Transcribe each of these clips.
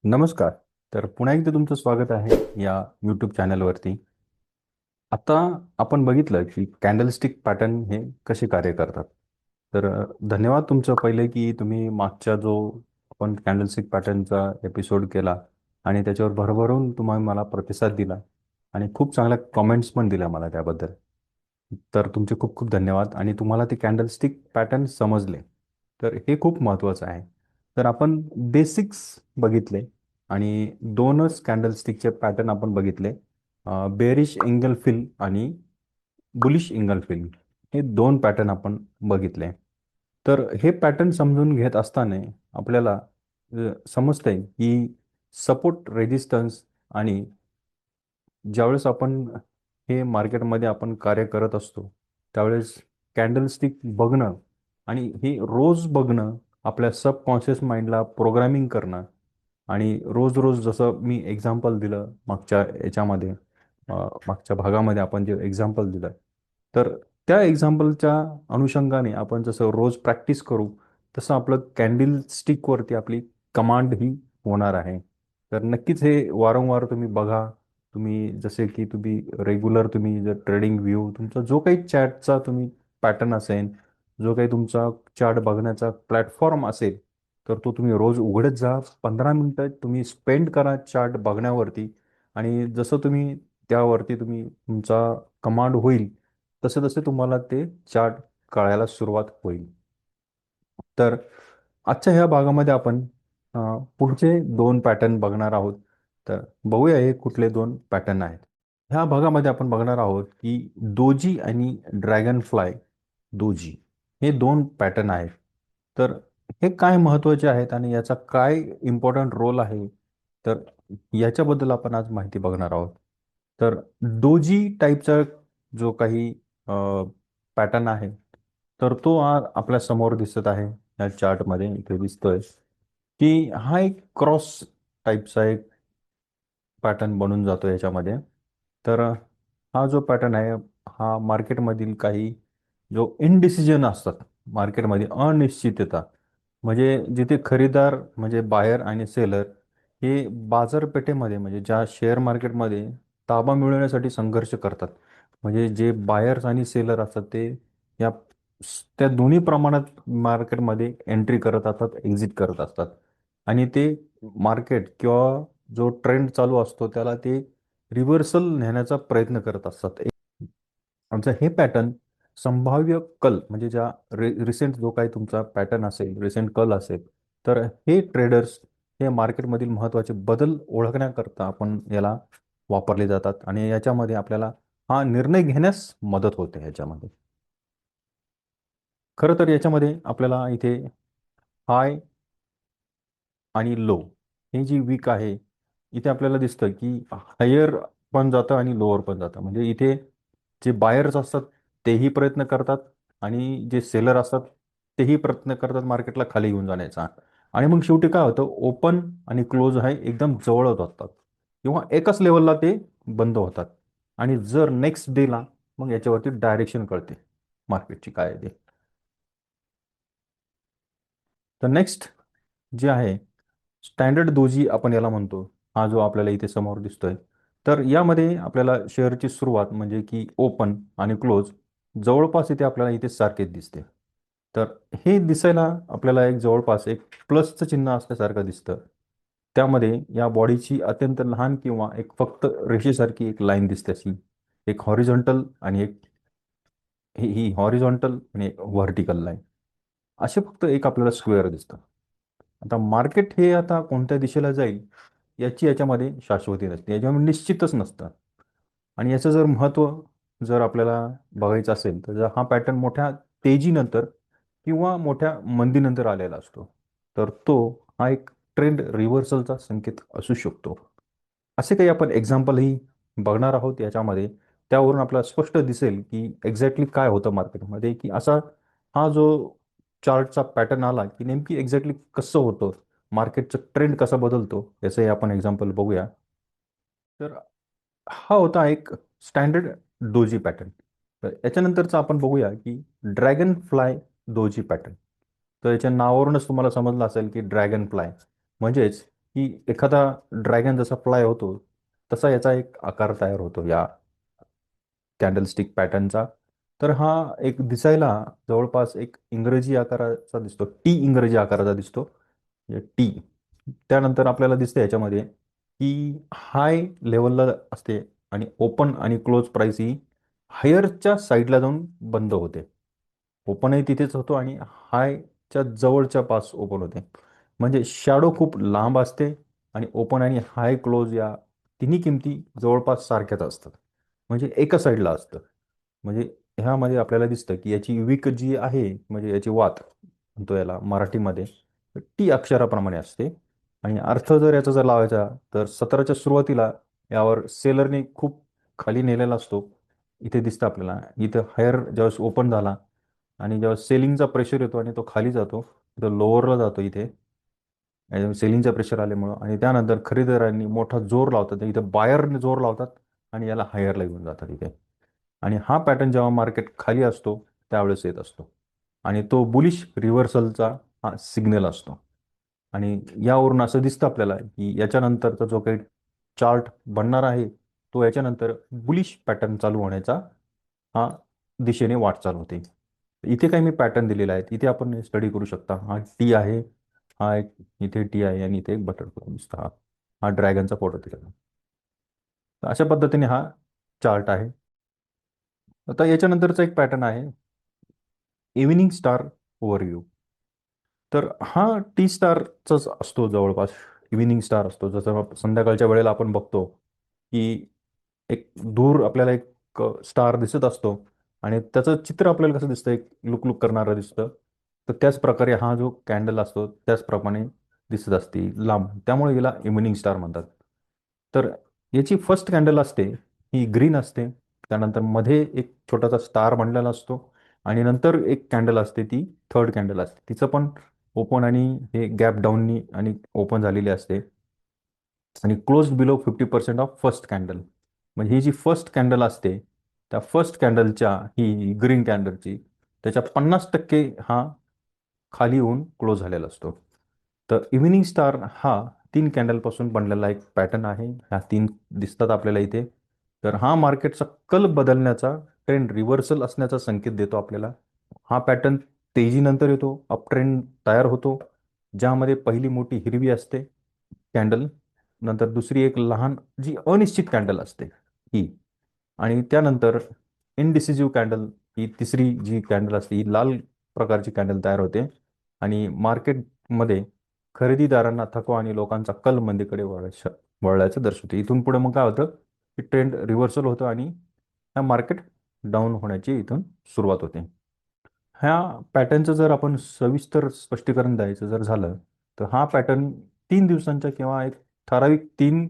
नमस्कार. तर पुन्हा एकदा तुमचं स्वागत आहे या यूट्यूब चॅनलवरती. आता आपण बघितलं की कॅन्डलस्टिक पॅटर्न हे कसे कार्य करतात. तर धन्यवाद तुमचं पहिले की तुम्ही मागच्या जो आपण कॅन्डलस्टिक पॅटर्नचा एपिसोड केला आणि त्याच्यावर भरभरून तुम्ही मला प्रतिसाद दिला आणि खूप चांगल्या कॉमेंट्स पण दिल्या मला त्याबद्दल. तर तुमचे खूप खूप धन्यवाद आणि तुम्हाला ते कॅन्डलस्टिक पॅटर्न समजले. तर हे खूप महत्त्वाचं आहे. तर आपण बेसिक्स बघितले आणि दोनच कॅन्डलस्टिकचे पॅटर्न आपण बघितले. बेरिश एंगल फिल आणि बुलिश एंगल फिल हे दोन पॅटर्न आपण बघितले. तर हे पॅटर्न समजून घेत असताना आपल्याला समजतंय की सपोर्ट रेजिस्टन्स आणि ज्यावेळेस आपण हे मार्केटमध्ये आपण कार्य करत असतो त्यावेळेस कॅन्डलस्टिक बघणं आणि हे रोज बघणं आपल्या सबकॉन्शियस माइंडला प्रोग्रामिंग करणं आणि रोज रोज जसं मी एक्झाम्पल दिलं मागच्या याच्यामध्ये मागच्या भागामध्ये आपण जे एक्झाम्पल दिलं तर त्या एक्झाम्पलच्या अनुषंगाने आपण जसं रोज प्रॅक्टिस करू तसं आपलं कॅन्डल स्टिकवरती आपली कमांड ही होणार आहे. तर नक्कीच हे वारंवार तुम्ही बघा. तुम्ही जसे की तुम्ही रेग्युलर तुम्ही जर ट्रेडिंग व्ह्यू तुमचा जो काही चॅटचा तुम्ही पॅटर्न असेल, जो काही तुमचा चार्ट बघण्याचा प्लॅटफॉर्म असेल, तर तो तुम्ही रोज उघडत जा. 15 मिनिटं तुम्ही स्पेंड करा चार्ट बघण्यावरती आणि जसं तुम्ही त्यावरती तुमचा कमांड होईल, तसे तसे तुम्हाला ते चार्ट कळायला सुरुवात होईल. तर आजच्या ह्या भागामध्ये आपण पुढचे दोन पॅटर्न बघणार आहोत. तर बघूया हे कुठले दोन पॅटर्न आहेत. ह्या भागामध्ये आपण बघणार आहोत की दोजी आणि ड्रॅगन फ्लाय दोजी हे दोन पॅटर्न आहेत. तर हे काय महत्त्वाचे आहेत आणि याचा काय इम्पॉर्टंट रोल आहे, तर याच्याबद्दल आपण आज माहिती बघणार आहोत. तर डोजी टाईपचा जो काही पॅटर्न आहे तर तो आपल्या समोर दिसत आहे या चार्टमध्ये इथे दिसतोय की हा एक क्रॉस टाईपचा एक पॅटर्न बनून जातो याच्यामध्ये. तर हा जो पॅटर्न आहे हा मार्केटमधील काही जो इनडिसिजन असतात मार्केटमध्ये अनिश्चितता म्हणजे जिथे खरेदीदार म्हणजे बायर आणि सेलर हे बाजारपेठेमध्ये म्हणजे ज्या शेअर मार्केटमध्ये ताबा मिळवण्यासाठी संघर्ष करतात. म्हणजे जे बायर्स आणि सेलर असतात ते या त्या दोन्ही प्रमाणात मार्केटमध्ये एंट्री करत असतात, एक्झिट करत असतात आणि ते मार्केट किंवा जो ट्रेंड चालू असतो त्याला ते रिव्हर्सल नेण्याचा प्रयत्न करत असतात. आमचं हे पॅटर्न संभाव्य कल म्हणजे ज्या रिसेंट जो काही तुमचा पॅटर्न असेल, रिसेंट कल असेल, तर हे ट्रेडर्स हे मार्केटमधील महत्त्वाचे बदल ओळखण्याकरता आपण याला वापरले जातात आणि याच्यामध्ये आपल्याला हा निर्णय घेण्यास मदत होते ह्याच्यामध्ये. खरं तर याच्यामध्ये आपल्याला इथे हाय आणि लो ही जी वीक आहे इथे आपल्याला दिसतं की हायर पण जातं आणि लोअर पण जातं. म्हणजे इथे जे बायर्स असतात तेही प्रयत्न करतात आणि जे सेलर असतात तेही प्रयत्न करतात मार्केटला खाली घेऊन जाण्याचा. आणि मग शेवटी काय होतं, ओपन आणि क्लोज आहे एकदम जवळ होतात किंवा एकाच लेवलला ते बंद होतात. आणि जर नेक्स्ट डेला मग याच्यावरती डायरेक्शन कळते मार्केटची काय आहे ते. तर नेक्स्ट जे आहे स्टँडर्ड दोजी आपण याला म्हणतो. हा जो आपल्याला इथे समोर दिसतोय तर यामध्ये आपल्याला शेअरची सुरुवात म्हणजे की ओपन आणि क्लोज जवळपास इथे आपल्याला इथे सारखेच दिसते. तर हे दिसायला आपल्याला एक जवळपास एक प्लसचं चिन्ह असल्यासारखं दिसतं. त्यामध्ये या बॉडीची अत्यंत लहान किंवा एक फक्त रेषेसारखी एक लाईन दिसते अशी, एक हॉरिझॉन्टल आणि एक ही हॉरिझॉन्टल आणि एक व्हर्टिकल लाईन असे फक्त एक आपल्याला स्क्वेअर दिसतं. आता मार्केट हे आता कोणत्या दिशेला जाईल याची याच्यामध्ये शाश्वती नसते, याच्यामध्ये निश्चितच नसतं. आणि याचं जर महत्त्व जर आपल्याला बघायचं असेल तर जर हा पॅटर्न मोठ्या तेजीनंतर किंवा मोठ्या मंदीनंतर आलेला असतो तर तो हा एक ट्रेंड रिव्हर्सलचा संकेत असू शकतो. असे काही आपण एक्झाम्पलही बघणार आहोत याच्यामध्ये. त्यावरून आपल्याला स्पष्ट दिसेल की एक्झॅक्टली काय होतं मार्केटमध्ये, की असा हा जो चार्टचा पॅटर्न आला की नेमकी एक्झॅक्टली कसं होतं, मार्केटचं ट्रेंड कसा बदलतो याचंही आपण एक्झाम्पल बघूया. तर हा होता एक स्टँडर्ड डोजी पॅटर्न. तर याच्यानंतरचं आपण बघूया की ड्रॅगन फ्लाय डोजी पॅटर्न. तर याच्या नावावरूनच तुम्हाला समजलं असेल की ड्रॅगन फ्लाय म्हणजेच की एखादा ड्रॅगन जसा फ्लाय होतो तसा याचा एक आकार तयार होतो या कॅन्डलस्टिक पॅटर्नचा. तर हा एक दिसायला जवळपास एक इंग्रजी आकाराचा दिसतो, टी इंग्रजी आकाराचा दिसतो, टी. त्यानंतर आपल्याला दिसतं याच्यामध्ये की हाय लेवलला असते आणि ओपन आणि क्लोज प्राइस ही हायरच्या साईडला जाऊन बंद होते. ओपनही तिथेच होतो आणि हायच्या जवळच्या पास ओपन होते. म्हणजे शॅडो खूप लांब असते आणि ओपन आणि हाय क्लोज या तिन्ही किमती जवळपास सारख्याच असतात. म्हणजे एका साईडला असतं. म्हणजे ह्यामध्ये आपल्याला दिसतं की याची विक जी आहे म्हणजे याची वात म्हणतो याला मराठीमध्ये, टी अक्षराप्रमाणे असते. आणि अर्थ जर याचा जर लावायचा तर 17च्या सुरुवातीला यावर सेलरने खूप खाली नेलेला असतो. इथे दिसतं आपल्याला. इथं हायर ज्यावेळेस ओपन झाला आणि जेव्हा सेलिंगचा प्रेशर येतो आणि तो खाली जातो, तो लोअरला जातो इथे सेलिंगचा प्रेशर आल्यामुळं, आणि त्यानंतर खरेदीदारांनी मोठा जोर लावतात इथं, बायरने जोर लावतात आणि याला हायरला घेऊन जातात इथे. आणि हा पॅटर्न जेव्हा मार्केट खाली असतो त्यावेळेस येत असतो आणि तो बुलिश रिव्हर्सलचा हा सिग्नल असतो. आणि यावरून असं दिसतं आपल्याला की याच्यानंतरचा जो काही चार्ट बनणार आहे तो याच्यानंतर बुलिश पॅटर्न चालू होण्याचा हा दिशेने वाटचाल होते. इथे काही मी पॅटर्न दिलेला आहे, इथे आपण स्टडी करू शकता. हा टी आहे, हा एक इथे टी आहे आणि इथे एक बटरफ्लाय दिसतो. हा हा ड्रॅगनचा फोटो दिलेला आहे. तर अशा पद्धतीने हा चार्ट आहे. आता याच्यानंतरचा एक पॅटर्न आहे इव्हिनिंग स्टार ओव्हरव्ह्यू. तर हा टी स्टारचाच असतो जवळपास, इव्हिनिंग स्टार असतो. जसं संध्याकाळच्या वेळेला आपण बघतो की एक दूर आपल्याला एक स्टार दिसत असतो आणि त्याचं चित्र आपल्याला कसं दिसतं, एक लुक लुक करणारं दिसतं. तर त्याच प्रकारे हा जो कॅन्डल असतो त्याचप्रमाणे दिसत असते लांब, त्यामुळे याला इव्हिनिंग स्टार म्हणतात. तर याची फर्स्ट कॅन्डल असते ही ग्रीन असते, त्यानंतर मध्ये एक छोटासा स्टार बनलेला असतो आणि नंतर एक कॅन्डल असते ती थर्ड कॅन्डल असते, तिचं पण ओपन आणि हे गॅप डाऊननी आणि ओपन झालेली असते आणि close below 50% of first candle. म्हणजे ही जी फर्स्ट कॅन्डल असते त्या फर्स्ट कॅन्डलच्या, ही ग्रीन कॅन्डलची, त्याच्या 50% हा खाली येऊन क्लोज झालेला असतो. तर इव्हिनिंग स्टार हा 3 कॅन्डलपासून बनलेला एक पॅटर्न आहे. ह्या 3 दिसतात आपल्याला इथे. तर हा मार्केटचा कल बदलण्याचा, ट्रेंड रिव्हर्सल असण्याचा संकेत देतो आपल्याला. हा पॅटर्न तेजीनंतर येतो, अप ट्रेंड तयार होतो, ज्यामध्ये पहिली मोठी हिरवी असते कॅन्डल, नंतर दुसरी एक लहान जी अनिश्चित कॅन्डल असते ही, आणि त्यानंतर इनडिसिजिव्ह कॅन्डल ही तिसरी जी कॅन्डल असते, ही लाल प्रकारची कॅन्डल तयार होते आणि मार्केटमध्ये खरेदीदारांना थकवा आणि लोकांचा कल मंदीकडे वळल्याचं दर्शवते. इथून पुढे मग काय होतं की ट्रेंड रिव्हर्सल होतं आणि ह्या मार्केट डाऊन होण्याची इथून सुरुवात होते. ह्या पॅटर्नचं जर आपण सविस्तर स्पष्टीकरण द्यायचं जर झालं तर हा पॅटर्न 3 दिवसांच्या किंवा एक ठराविक 3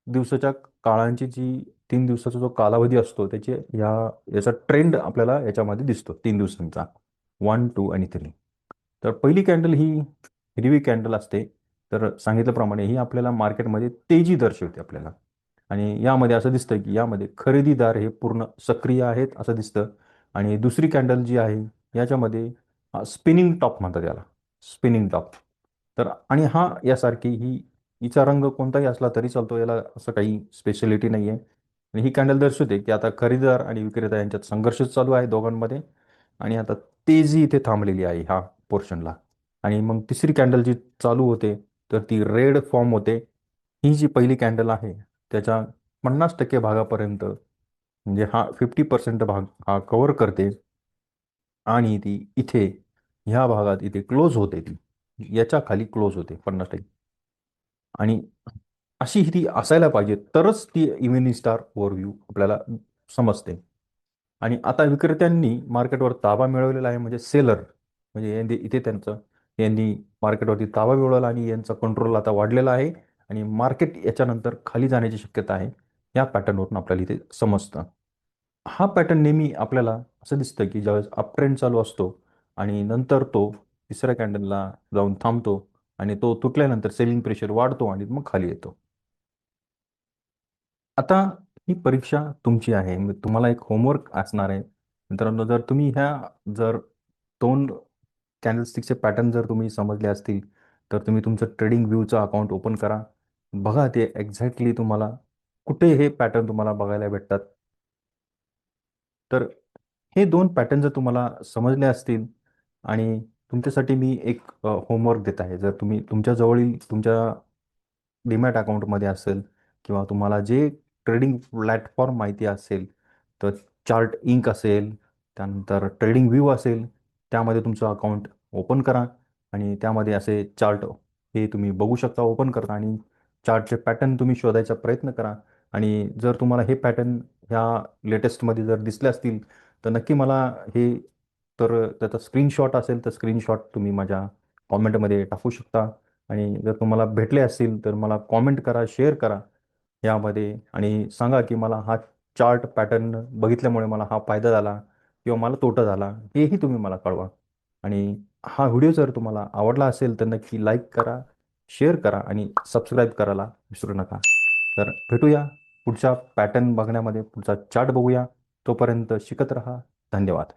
दिवसाच्या काळांची जी 3 दिवसाचा जो कालावधी असतो त्याची याचा ट्रेंड आपल्याला याच्यामध्ये दिसतो 3 दिवसांचा, 1, 2 आणि 3. तर पहिली कॅन्डल ही हिरवी कॅन्डल असते. तर सांगितल्याप्रमाणे ही आपल्याला मार्केटमध्ये तेजी दर्शवते आपल्याला, आणि यामध्ये असं दिसतं की यामध्ये खरेदीदार हे पूर्ण सक्रिय आहेत असं दिसतं. आणि दुसरी कॅन्डल जी आहे याच्यामध्ये स्पिनिंग टॉप म्हणतात याला, स्पिनिंग टॉप. तर आणि हा यासारखी ही, हिचा रंग कोणताही असला तरी चालतो, याला असं काही स्पेशलिटी नाही आहे. आणि ही कॅन्डल दर्शवते की आता खरेदीदार आणि विक्रेता यांच्यात संघर्ष चालू आहे दोघांमध्ये, आणि आता तेजी इथे थांबलेली आहे ह्या पोर्शनला. आणि मग तिसरी कॅन्डल जी चालू होते तर ती रेड फॉर्म होते. ही जी पहिली कॅन्डल आहे त्याच्या 50% भागापर्यंत, म्हणजे हा 50% भाग हा कव्हर करते आणि ती इथे ह्या भागात इथे क्लोज होते, ती याच्या खाली क्लोज होते 50%. आणि अशी ही ती असायला पाहिजे तरच ती इव्हिनिंग स्टार ओव्हरव्ह्यू आपल्याला समजते. आणि आता विक्रेत्यांनी मार्केटवर ताबा मिळवलेला आहे, म्हणजे सेलर, म्हणजे इथे त्यांचं, यांनी मार्केटवरती ताबा मिळवला आणि यांचा कंट्रोल आता वाढलेला आहे आणि मार्केट याच्यानंतर खाली जाण्याची शक्यता आहे. या पॅटर्नवरून आपल्याला इथे समजतं. हा पॅटर्न नेहमी आपल्याला असं दिसतं की ज्यावेळेस अप ट्रेंड चालू असतो आणि नंतर तो तिसऱ्या कॅन्डलला जाऊन थांबतो आणि तो तुटल्यानंतर सेलिंग प्रेशर वाढतो आणि मग खाली येतो. आता ही परीक्षा तुमची आहे, मग तुम्हाला एक होमवर्क असणार आहे मित्रांनो. जर तुम्ही ह्या, जर 2 कॅन्डलस्टिकचे पॅटर्न जर तुम्ही समजले असतील तर तुम्ही तुमचं ट्रेडिंग व्ह्यूचं अकाउंट ओपन करा. बघा ते एक्झॅक्टली तुम्हाला कुठे हे पॅटर्न तुम्हाला बघायला भेटतात. तर हे 2 पॅटर्न जर तुम्हाला समजले असतील आणि तुमच्यासाठी मी एक होमवर्क देत आहे. जर तुम्ही तुमच्या जवळील तुमच्या डीमॅट अकाउंटमध्ये असेल किंवा तुम्हाला जे ट्रेडिंग प्लॅटफॉर्म माहिती असेल, तर चार्ट इंक असेल, त्यानंतर ट्रेडिंग व्ह्यू असेल, त्यामध्ये तुमचं अकाउंट ओपन करा आणि त्यामध्ये असे चार्ट हे तुम्ही बघू शकता ओपन करता आणि चार्टचे पॅटर्न तुम्ही शोधायचा प्रयत्न करा. आणि जर तुम्हाला हे पॅटर्न ह्या लेटेस्टमध्ये जर दिसले असतील, तर नक्की मला हे तर त्याचा स्क्रीनशॉट असेल, तर स्क्रीनशॉट तुम्ही माझ्या कॉमेंटमध्ये टाकू शकता. आणि जर तुम्हाला भेटले असतील तर मला कॉमेंट करा, शेअर करा यामध्ये आणि सांगा की मला हा चार्ट पॅटर्न बघितल्यामुळे मला हा फायदा झाला किंवा मला तोटा झाला, हेही तुम्ही मला कळवा. आणि हा व्हिडिओ जर तुम्हाला आवडला असेल तर नक्की लाईक करा, शेअर करा आणि सबस्क्राईब करायला विसरू नका. तर भेटूया पुढच्या पॅटर्न बघण्यामध्ये, पुढचा चार्ट बघूया. तोपर्यंत शिकत रहा. धन्यवाद.